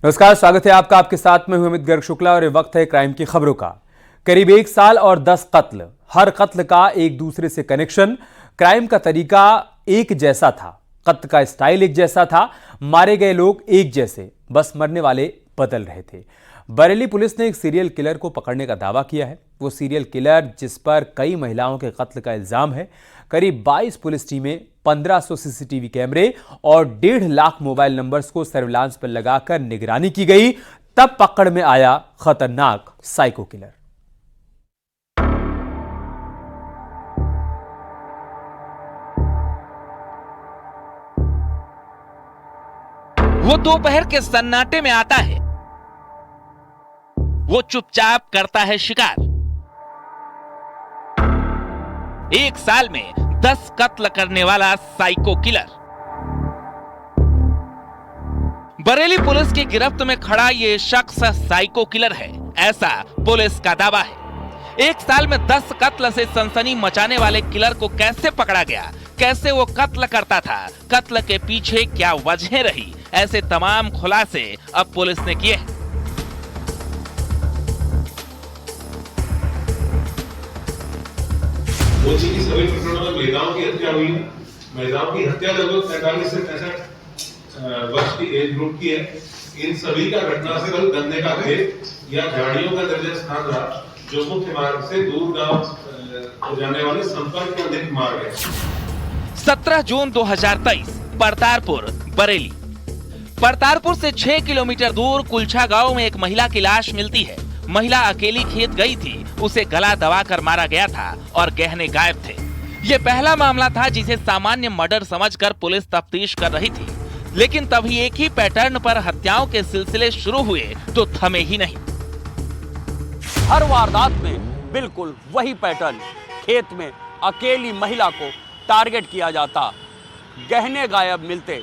नमस्कार, स्वागत है आपका। आपके साथ में हूं अमित गर्ग शुक्ला और ये वक्त है क्राइम की खबरों का। करीब 1 साल और 10 कत्ल, हर कत्ल का एक दूसरे से कनेक्शन। क्राइम का तरीका एक जैसा था, कत्ल का स्टाइल एक जैसा था, मारे गए लोग एक जैसे, बस मरने वाले बदल रहे थे। बरेली पुलिस ने एक सीरियल किलर को पकड़ने का दावा किया है। वो सीरियल किलर जिस पर कई महिलाओं के कत्ल का इल्जाम है। करीब 22 पुलिस टीमें, 1500 सीसीटीवी कैमरे और 1.5 लाख मोबाइल नंबर्स को सर्विलांस पर लगाकर निगरानी की गई, तब पकड़ में आया खतरनाक साइको किलर। वो दोपहर के सन्नाटे में आता है। वो चुपचाप करता है शिकार। 1 साल में 10 कत्ल करने वाला साइको किलर। बरेली पुलिस की गिरफ्त में खड़ा ये शख्स साइको किलर है, ऐसा पुलिस का दावा है। 1 साल में 10 कत्ल से सनसनी मचाने वाले किलर को कैसे पकड़ा गया, कैसे वो कत्ल करता था, कत्ल के पीछे क्या वजह रही, ऐसे तमाम खुलासे अब पुलिस ने किए हैं। कोची की सभी प्रकरणों में महिलाओं की हत्या हुई है। महिलाओं की हत्या लगभग 45 से 65 वर्ष की एज ग्रुप की है। इन सभी का घटनास्थल गन्ने का खेत या झाड़ियों का दर्जा स्थान रहा, जो मुख्य मार्ग से दूर गांव को जाने वाले संपर्क के अधिक मार्ग है। 17 जून 2023, परतारपुर, बरेली। परतारपुर से 6 किलोमीटर दूर कुलछा गांव में एक महिला की लाश मिलती है। महिला अकेली खेत गई थी, उसे गला दबाकर मारा गया था और गहने गायब थे। ये पहला मामला था जिसे सामान्य मर्डर समझकर पुलिस तफ्तीश कर रही थी, लेकिन तभी एक ही पैटर्न पर हत्याओं के सिलसिले शुरू हुए तो थमे ही नहीं। हर वारदात में बिल्कुल वही पैटर्न, खेत में अकेली महिला को टारगेट किया जाता, गहने गायब मिलते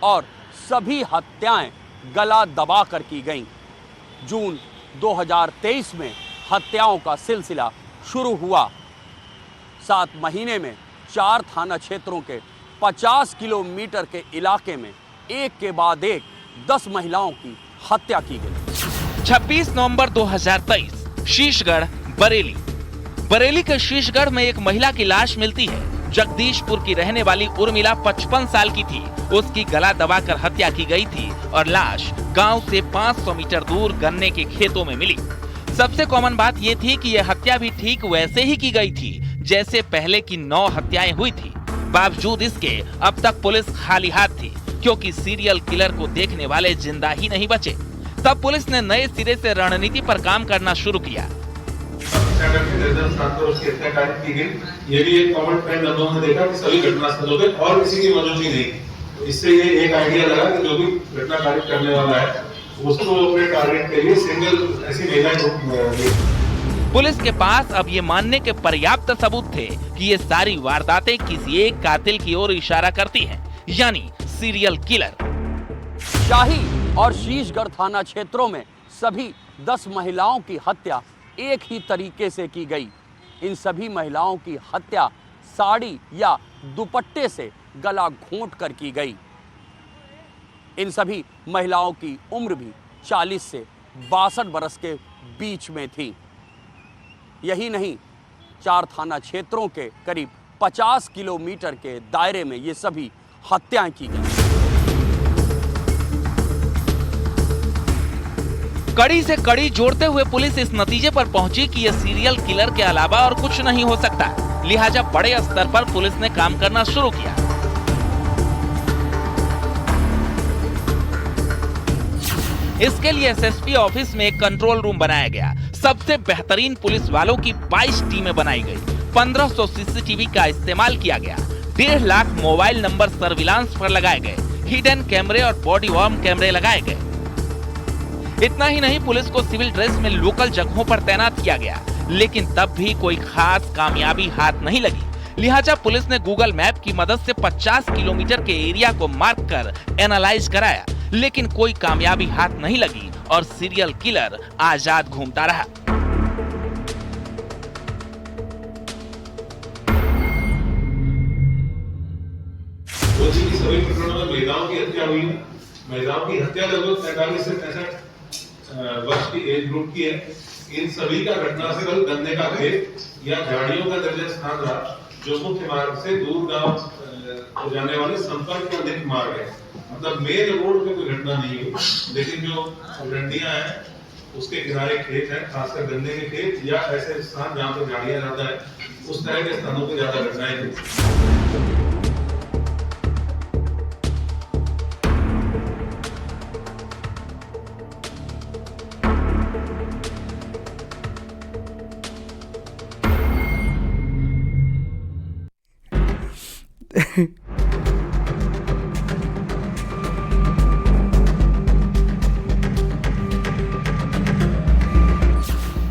और सभी हत्याएं गला दबाकर की गईं। जून 2023 में हत्याओं का सिलसिला शुरू हुआ। 7 महीने में 4 थाना क्षेत्रों के 50 किलोमीटर के इलाके में एक के बाद एक 10 महिलाओं की हत्या की गई। 26 नवंबर 2023, शीशगढ़, बरेली। बरेली के शीशगढ़ में एक महिला की लाश मिलती है। जगदीशपुर की रहने वाली उर्मिला 55 साल की थी। उसकी गला दबाकर हत्या की गई थी और लाश गांव से 500 मीटर दूर गन्ने के खेतों में मिली। सबसे कॉमन बात यह थी कि यह हत्या भी ठीक वैसे ही की गई थी जैसे पहले की 9 हत्याएं हुई थी। बावजूद इसके अब तक पुलिस खाली हाथ थी, क्योंकि सीरियल किलर को देखने वाले जिंदा ही नहीं बचे। तब पुलिस ने नए सिरे से रणनीति पर काम करना शुरू किया। की गई। ये भी एक कॉमन ट्रेंड हम लोगों ने देखा कि सभी घटनास्थलों पे और किसी की मौजूदगी नहीं। तो इससे ये एक आइडिया लगा कि जो भी घटना कारित करने वाला है उसको अपने टारगेट के लिए सिंगल ऐसी महिलाएं। पुलिस के पास अब ये मानने के पर्याप्त सबूत थे कि ये सारी वारदातें किसी एक कातिल की ओर इशारा करती हैं, यानी सीरियल किलर। शाही और शीशगढ़ थाना क्षेत्रों में सभी 10 महिलाओं की हत्या एक ही तरीके से की गई। इन सभी महिलाओं की हत्या साड़ी या दुपट्टे से गला घोंट कर की गई। इन सभी महिलाओं की उम्र भी 40 से 62 बरस के बीच में थी। यही नहीं, 4 थाना क्षेत्रों के करीब 50 किलोमीटर के दायरे में ये सभी हत्याएं की गई। कड़ी से कड़ी जोड़ते हुए पुलिस इस नतीजे पर पहुंची कि यह सीरियल किलर के अलावा और कुछ नहीं हो सकता। लिहाजा बड़े स्तर पर पुलिस ने काम करना शुरू किया। इसके लिए एसएसपी ऑफिस में एक कंट्रोल रूम बनाया गया। सबसे बेहतरीन पुलिस वालों की 22 टीमें बनाई गई। 1500 सीसीटीवी का इस्तेमाल किया गया। 1.5 लाख मोबाइल नंबर सर्विलांस पर लगाए गए। हिडन कैमरे और बॉडी वार्म कैमरे लगाए गए। इतना ही नहीं, पुलिस को सिविल ड्रेस में लोकल जगहों पर तैनात किया गया, लेकिन तब भी कोई खास कामयाबी हाथ नहीं लगी। लिहाजा पुलिस ने गूगल मैप की मदद से 50 किलोमीटर के एरिया को मार्क कर एनालाइज कराया, लेकिन कोई कामयाबी हाथ नहीं लगी और सीरियल किलर आजाद घूमता रहा। कोची की सभी प्रकरणों में महिलाओं की हत्या हुई है। महिलाओं की हत्या लगभग 45 से 65 वर्ष की एज ग्रुप की है। इन सभी का घटनास्थल गन्ने का खेत या झाड़ियों का निर्जन स्थान रहा, जो मुख्य मार्ग से दूर गांव को जाने वाले संपर्क में अधिक मार्ग है। मतलब मेन रोड पे कोई घटना नहीं हुई, लेकिन जो रंडियां हैं उसके किनारे खेत है, खासकर गन्ने के खेत या ऐसे स्थान जहाँ पर गाड़ियां ज्यादा है, उस तरह के स्थानों पर ज्यादा घटनाएं हुई।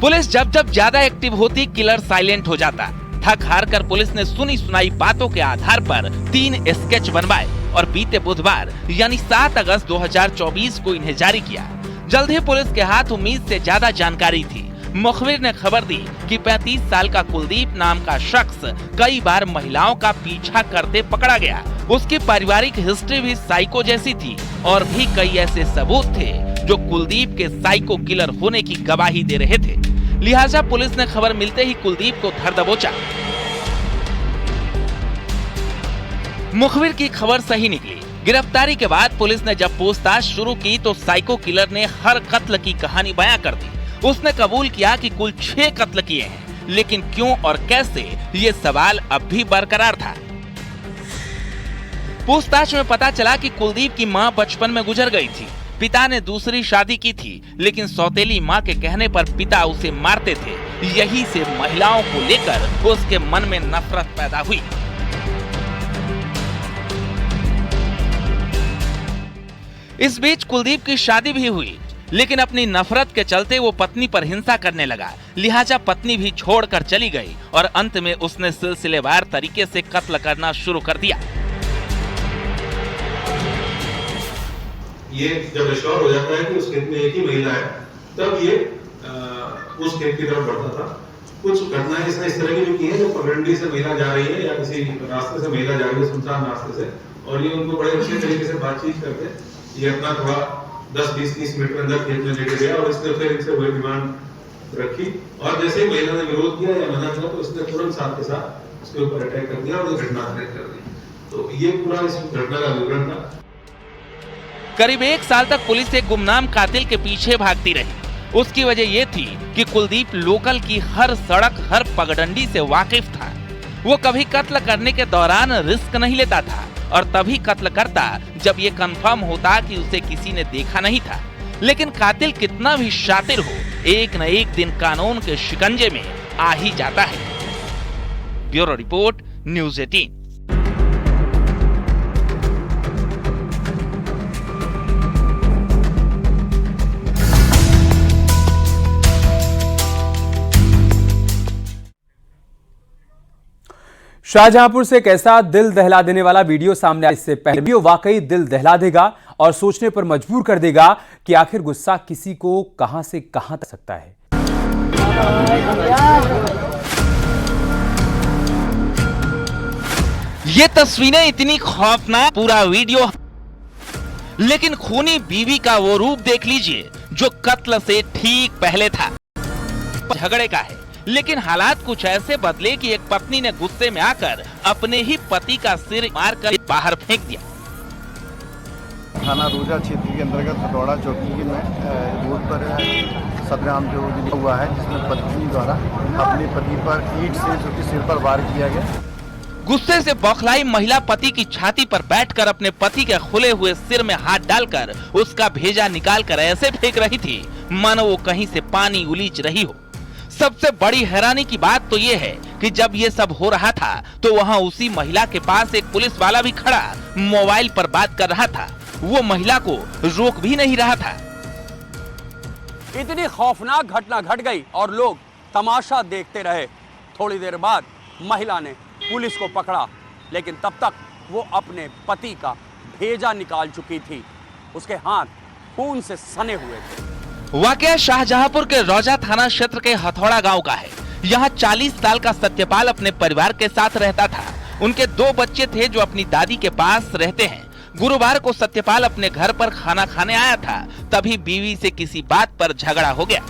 पुलिस जब जब ज्यादा एक्टिव होती, किलर साइलेंट हो जाता। थक हार कर पुलिस ने सुनी सुनाई बातों के आधार पर 3 स्केच बनवाए और बीते बुधवार यानी 7 अगस्त 2024 को इन्हें जारी किया। जल्द ही पुलिस के हाथ उम्मीद से ज्यादा जानकारी थी। मुखबिर ने खबर दी कि 35 साल का कुलदीप नाम का शख्स कई बार महिलाओं का पीछा करते पकड़ा गया। उसकी पारिवारिक हिस्ट्री भी साइको जैसी थी और भी कई ऐसे सबूत थे जो कुलदीप के साइको किलर होने की गवाही दे रहे थे। लिहाजा पुलिस ने खबर मिलते ही कुलदीप को धर दबोचा। मुखबिर की खबर सही निकली। गिरफ्तारी के बाद पुलिस ने जब पूछताछ शुरू की तो साइको किलर ने हर कत्ल की कहानी बयां कर दी। उसने कबूल किया कि कुल 6 कत्ल किए हैं, लेकिन क्यों और कैसे, ये सवाल अब भी बरकरार था। पूछताछ में पता चला कि कुलदीप की मां बचपन में गुजर गई थी। पिता ने दूसरी शादी की थी, लेकिन सौतेली मां के कहने पर पिता उसे मारते थे। यही से महिलाओं को लेकर उसके मन में नफरत पैदा हुई। इस बीच कुलदीप की शादी भी हुई, लेकिन अपनी नफरत के चलते वो पत्नी पर हिंसा करने लगा। लिहाजा पत्नी भी छोड़कर चली गई और अंत में उसने सिलसिलेवार तरीके से कत्ल करना शुरू कर दिया। ये जब एश्योर हो जाता है कि उस खेत में एक ही महिला है, तब ये उस खेत की तरफ बढ़ता था। कुछ घटनाएं इसने इस तरह की भी की है, जो पगडंडी से महिला जा रही है या किसी रास्ते से महिला जा रही है, सुनसान रास्ते से, और ये उनको बड़े अच्छे तरीके से बातचीत करते, ये अपना थोड़ा 10-20-30 मिनट के अंदर खेत में लेके गया और इसने फिर इनसे वही डिमांड रखी, और जैसे ही महिला ने विरोध किया या मना किया तो इसने तुरंत साथ के साथ उसके ऊपर अटैक कर दिया और घटना कर दी। तो ये पूरा इस घटना का विवरण था। करीब 1 साल तक पुलिस एक गुमनाम कातिल के पीछे भागती रही। उसकी वजह यह थी कि कुलदीप लोकल की हर सड़क, हर पगडंडी से वाकिफ था। वो कभी कत्ल करने के दौरान रिस्क नहीं लेता था और तभी कत्ल करता जब ये कंफर्म होता कि उसे किसी ने देखा नहीं था। लेकिन कातिल कितना भी शातिर हो, एक न एक दिन कानून के शिकंजे में आ ही जाता है। Bureau report, news 18। शाहजहांपुर से एक ऐसा दिल दहला देने वाला वीडियो सामने आया। इससे पहले वीडियो वाकई दिल दहला देगा और सोचने पर मजबूर कर देगा कि आखिर गुस्सा किसी को कहां से कहां तक सकता है। ये तस्वीरें इतनी खौफनाक, पूरा वीडियो, लेकिन खूनी बीवी का वो रूप देख लीजिए जो कत्ल से ठीक पहले था। झगड़े का है, लेकिन हालात कुछ ऐसे बदले कि एक पत्नी ने गुस्से में आकर अपने ही पति का सिर मारकर बाहर फेंक दिया। थाना रोजा क्षेत्र के अंतर्गत हथौड़ा चौकी में रोड पर सतराम जो हुआ है, जिसमें पत्नी द्वारा अपने पति पर ईंट से उसके सिर पर वार किया गया। गुस्से से बौखलाई महिला पति की छाती पर बैठकर अपने पति के खुले हुए सिर में हाथ डालकर उसका भेजा निकालकर ऐसे फेंक रही थी मानो वो कहीं से पानी उलीच रही हो। सबसे बड़ी हैरानी की बात तो ये है कि जब ये सब हो रहा था तो वहाँ उसी महिला के पास एक पुलिस वाला भी खड़ा मोबाइल पर बात कर रहा था। वो महिला को रोक भी नहीं रहा था। इतनी खौफनाक घटना घट गई और लोग तमाशा देखते रहे। थोड़ी देर बाद महिला ने पुलिस को पकड़ा, लेकिन तब तक वो अपने पति का भेजा निकाल चुकी थी। उसके हाथ खून से सने हुए थे। वाकया शाहजहांपुर के रौजा थाना क्षेत्र के हथौड़ा गांव का है। यहाँ 40 साल का सत्यपाल अपने परिवार के साथ रहता था। उनके 2 बच्चे थे जो अपनी दादी के पास रहते हैं। गुरुवार को सत्यपाल अपने घर पर खाना खाने आया था, तभी बीवी से किसी बात पर झगड़ा हो गया।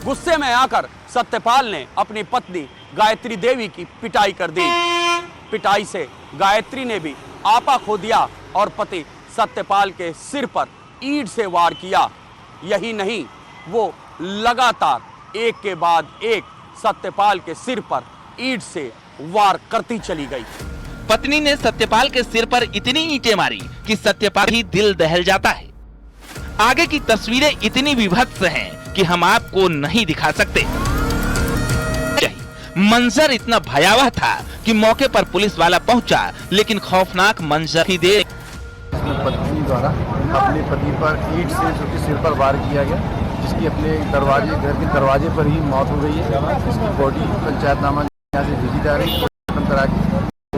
गुस्से में आकर सत्यपाल ने अपनी पत्नी गायत्री देवी की पिटाई कर दी। पिटाई से गायत्री ने भी आपा खो दिया और पति सत्यपाल के सिर पर ईंट से वार किया। यही नहीं, वो लगातार एक के बाद एक सत्यपाल के सिर पर ईंट से वार करती चली गई। पत्नी ने सत्यपाल के सिर पर इतनी ईंटें मारी कि सत्यपाल ही दिल दहल जाता है। आगे की तस्वीरें इतनी विभत्स हैं कि हम आपको नहीं दिखा सकते। मंजर इतना भयावह था कि मौके पर पुलिस वाला पहुंचा, लेकिन खौफनाक मंजर ही देख पत्नी द्वारा अपने पति पर ईंट से जो कि सिर पर वार किया गया, जिसकी अपने घर के दरवाजे पर ही मौत हो गई है। इसकी बॉडी पंचायतनामा यहाँ से भेजी जा रही है, करा के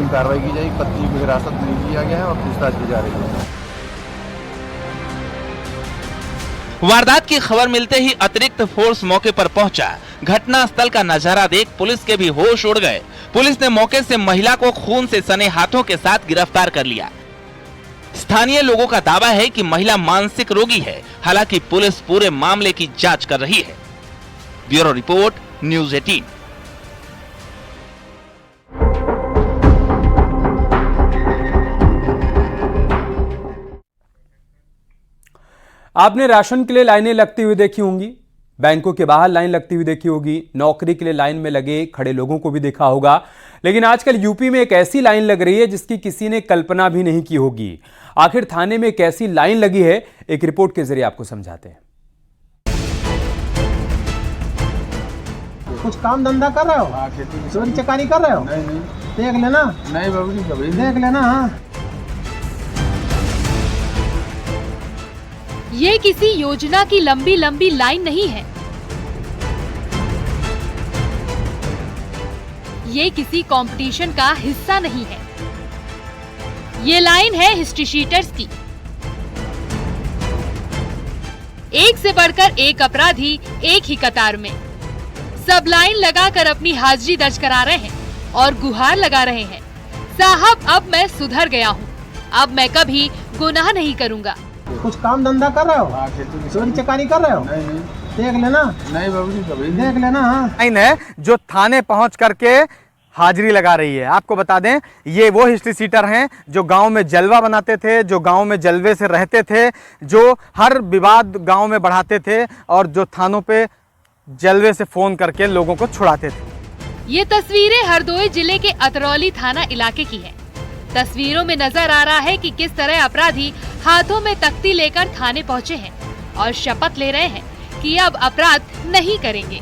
कार्रवाई की जाएगी। पत्नी को हिरासत में लिया गया है और पूछताछ की जा रही है। वारदात की खबर मिलते ही अतिरिक्त फोर्स मौके पर पहुंचा। घटना स्थल का नजारा देख पुलिस के भी होश उड़ गए। पुलिस ने मौके से महिला को खून से सने हाथों के साथ गिरफ्तार कर लिया। स्थानीय लोगों का दावा है कि महिला मानसिक रोगी है। हालांकि पुलिस पूरे मामले की जांच कर रही है। Bureau report, news 18। आपने राशन के लिए लाइनें लगती हुई देखी होंगी, बैंकों के बाहर लाइन लगती हुई देखी होगी, नौकरी के लिए लाइन में लगे खड़े लोगों को भी देखा होगा। लेकिन आजकल यूपी में एक ऐसी लाइन लग रही है जिसकी किसी ने कल्पना भी नहीं की होगी। आखिर थाने में एक ऐसी लाइन लगी है, एक रिपोर्ट के जरिए आपको समझाते हैं। कुछ काम धंधा कर रहे हो? चोरी चकारी कर रहे हो? नहीं। देख लेना। नहीं बाबू जी, कभी देख लेना। हाँ, ये किसी योजना की लंबी लंबी लाइन नहीं है। ये किसी कंपटीशन का हिस्सा नहीं है। ये लाइन है हिस्ट्री शीटर्स की। एक से बढ़कर एक अपराधी एक ही कतार में, सब लाइन लगाकर अपनी हाजिरी दर्ज करा रहे हैं और गुहार लगा रहे हैं, साहब अब मैं सुधर गया हूँ, अब मैं कभी गुनाह नहीं करूँगा। कुछ काम धंधा कर रहे हो? चोरी चकारी कर रहे हो? नहीं। देख लेना। नहीं बाबू जी, कभी देख लेना। हाँ, लाइन है जो थाने पहुंच करके हाजिरी लगा रही है। आपको बता दें, ये वो हिस्ट्री सीटर हैं जो गांव में जलवा बनाते थे, जो गांव में जलवे से रहते थे, जो हर विवाद गांव में बढ़ाते थे और जो थानों पे जलवे से फोन करके लोगों को छुड़ाते थे। ये तस्वीरें हरदोई जिले के अतरौली थाना इलाके की है। तस्वीरों में नजर आ रहा है कि किस तरह अपराधी हाथों में तख्ती लेकर थाने पहुंचे हैं और शपथ ले रहे हैं कि अब अपराध नहीं करेंगे।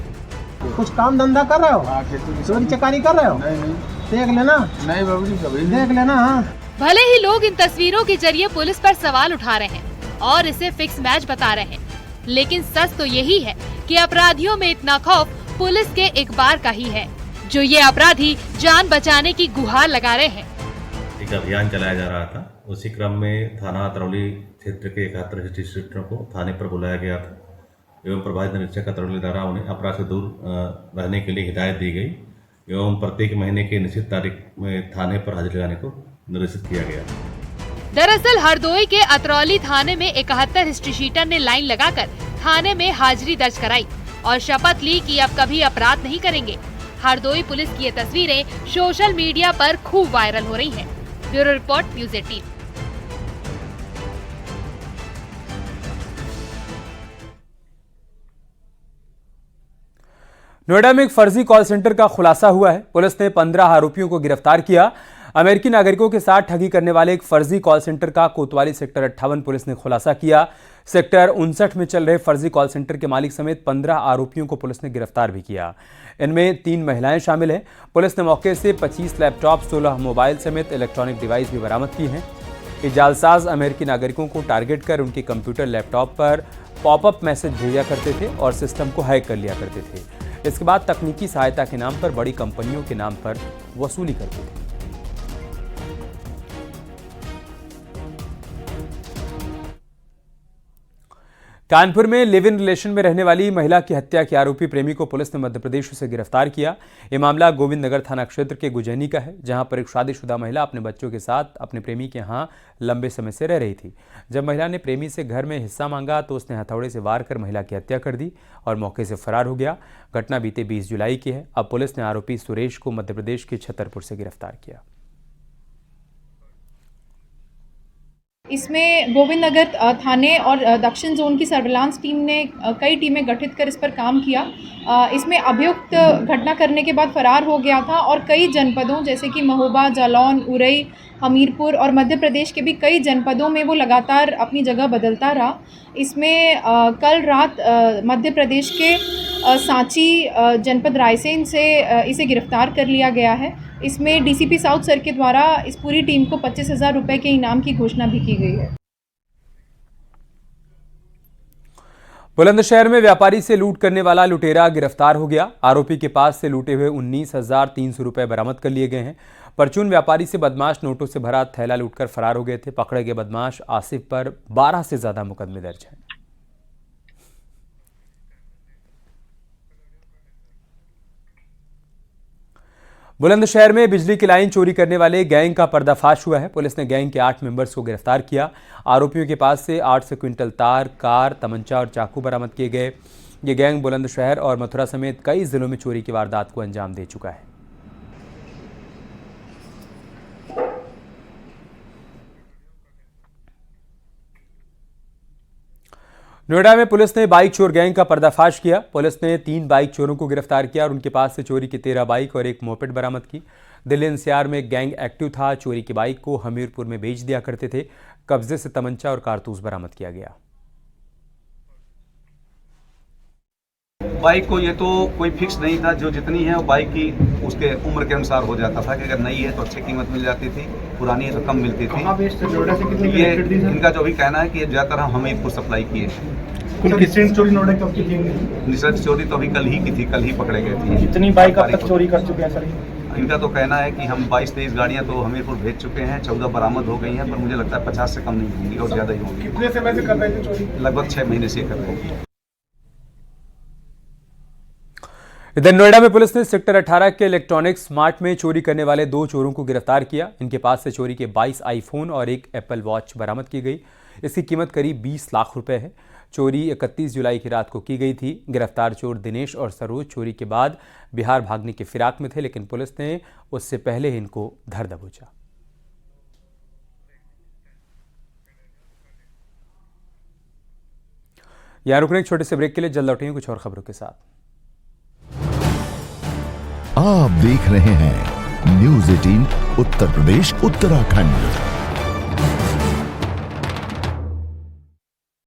कुछ काम धंधा कर रहे हो? चोरी चकारी कर रहे हो? नहीं। देख लेना। नहीं बाबू जी, कभी देख लेना। हाँ, भले ही लोग इन तस्वीरों के जरिए पुलिस पर सवाल उठा रहे हैं और इसे फिक्स मैच बता रहे हैं, लेकिन सच तो यही है कि अपराधियों में इतना खौफ पुलिस के एक बार का ही है, जो ये अपराधी जान बचाने की गुहार लगा रहे हैं। एक अभियान चलाया जा रहा था। उसी क्रम में थाना अतरौली क्षेत्र के 71 हिस्ट्री शीटरों को थाने पर बुलाया गया था एवं प्रभारी निरीक्षक अतरौली द्वारा उन्हें अपराध से दूर रहने के लिए हिदायत दी गई एवं प्रत्येक महीने के निश्चित तारीख में थाने पर हाजिर लगाने को निर्देशित किया गया। दरअसल हरदोई के अतरौली थाने में 71 हिस्ट्री शीटर ने लाइन लगाकर थाने में हाजिरी दर्ज कराई और शपथ ली कि अब कभी अपराध नहीं करेंगे। हरदोई पुलिस की ये तस्वीरें सोशल मीडिया पर खूब वायरल हो रही हैं। Bureau report, news 18। नोएडा में एक फर्जी कॉल सेंटर का खुलासा हुआ है। पुलिस ने 15 आरोपियों को गिरफ्तार किया। अमेरिकी नागरिकों के साथ ठगी करने वाले एक फर्जी कॉल सेंटर का कोतवाली सेक्टर 58 पुलिस ने खुलासा किया। सेक्टर 59 में चल रहे फर्जी कॉल सेंटर के मालिक समेत 15 आरोपियों को पुलिस ने गिरफ्तार भी किया। इनमें 3 महिलाएं शामिल हैं। पुलिस ने मौके से 25 लैपटॉप, 16 मोबाइल समेत इलेक्ट्रॉनिक डिवाइस भी बरामद की हैं। ये जालसाज अमेरिकी नागरिकों को टारगेट कर उनके कंप्यूटर, लैपटॉप पर पॉपअप मैसेज भेजा करते थे और सिस्टम को हैक कर लिया करते थे। इसके बाद तकनीकी सहायता के नाम पर बड़ी कंपनियों के नाम पर वसूली करते थे। कानपुर में लिव इन रिलेशन में रहने वाली महिला की हत्या के आरोपी प्रेमी को पुलिस ने मध्य प्रदेश से गिरफ्तार किया। ये मामला गोविंद नगर थाना क्षेत्र के गुजैनी का है, जहां पर एक शादीशुदा महिला अपने बच्चों के साथ अपने प्रेमी के यहां लंबे समय से रह रही थी। जब महिला ने प्रेमी से घर में हिस्सा मांगा तो उसने हथौड़े से वार कर महिला की हत्या कर दी और मौके से फरार हो गया। घटना बीते 20 जुलाई की है। अब पुलिस ने आरोपी सुरेश को मध्य प्रदेश के छतरपुर से गिरफ्तार किया। इसमें गोविंद नगर थाने और दक्षिण जोन की सर्विलांस टीम ने कई टीमें गठित कर इस पर काम किया। इसमें अभियुक्त घटना करने के बाद फरार हो गया था और कई जनपदों जैसे कि महोबा, जालौन, उरई, हमीरपुर और मध्य प्रदेश के भी कई जनपदों में वो लगातार अपनी जगह बदलता रहा। इसमें कल रात मध्य प्रदेश के सांची जनपद रायसेन से इसे गिरफ्तार कर लिया गया है। इसमें डीसीपी साउथ सर के द्वारा इस पूरी टीम को 25,000 रुपये के इनाम की घोषणा भी की गई है। बुलंदशहर में व्यापारी से लूट करने वाला लुटेरा गिरफ्तार हो गया। आरोपी के पास से लूटे हुए 19,300 रुपये बरामद कर लिए गए हैं। परचून व्यापारी से बदमाश नोटों से भरा थैला लूटकर फरार हो गए थे। पकड़े गए बदमाश आसिफ पर 12 से ज्यादा मुकदमे दर्ज हैं। बुलंदशहर में बिजली की लाइन चोरी करने वाले गैंग का पर्दाफाश हुआ है। पुलिस ने गैंग के 8 मेंबर्स को गिरफ्तार किया। आरोपियों के पास से 800 क्विंटल तार, कार, तमंचा और चाकू बरामद किए गए। ये गैंग बुलंदशहर और मथुरा समेत कई जिलों में चोरी की वारदात को अंजाम दे चुका है। नोएडा में पुलिस ने बाइक चोर गैंग का पर्दाफाश किया। पुलिस ने 3 बाइक चोरों को गिरफ्तार किया और उनके पास से चोरी की 13 बाइक और एक मोपेड बरामद की। दिल्ली एनसीआर में गैंग एक्टिव था। चोरी की बाइक को हमीरपुर में बेच दिया करते थे। कब्जे से तमंचा और कारतूस बरामद किया गया। बाइक को ये तो कोई फिक्स नहीं था, जो जितनी है वो बाइक की उसके उम्र के अनुसार हो जाता था कि अगर नई है तो अच्छी कीमत मिल जाती थी, पुरानी है तो कम मिलती थी। ये इनका जो भी कहना है कि ये ज़्यादातर हम हमीरपुर सप्लाई किए। रिसेंट चोरी नोएडा कब की थी? रिसेंट चोरी तो अभी कल ही की थी, कल ही पकड़े गए थे। कितनी बाइक अब तक चोरी कर चुके हैं सर? इनका तो कहना है कि हम 22-23 गाड़ियां तो हमीरपुर भेज चुके हैं, 14 बरामद हो गई हैं, पर मुझे लगता है 50 से कम नहीं होंगी और ज़्यादा ही होंगी। कितने समय से कर रहे थे चोरी? लगभग 6 महीने से कर रहे हैं। इधर नोएडा में पुलिस ने सेक्टर 18 के इलेक्ट्रॉनिक्स मार्ट में चोरी करने वाले 2 चोरों को गिरफ्तार किया। इनके पास से चोरी के 22 आईफोन और एक एप्पल वॉच बरामद की गई। इसकी कीमत करीब 20 लाख रुपए है। चोरी 31 जुलाई की रात को की गई थी। गिरफ्तार चोर दिनेश और सरोज चोरी के बाद बिहार भागने की फिराक में थे, लेकिन पुलिस ने उससे पहले ही इनको धर दबोचा। यहां रुकने एक छोटे से ब्रेक के लिए, जल्द लौटेंगे कुछ और खबरों के साथ। आप देख रहे हैं न्यूज़ 18 उत्तर प्रदेश उत्तराखंड।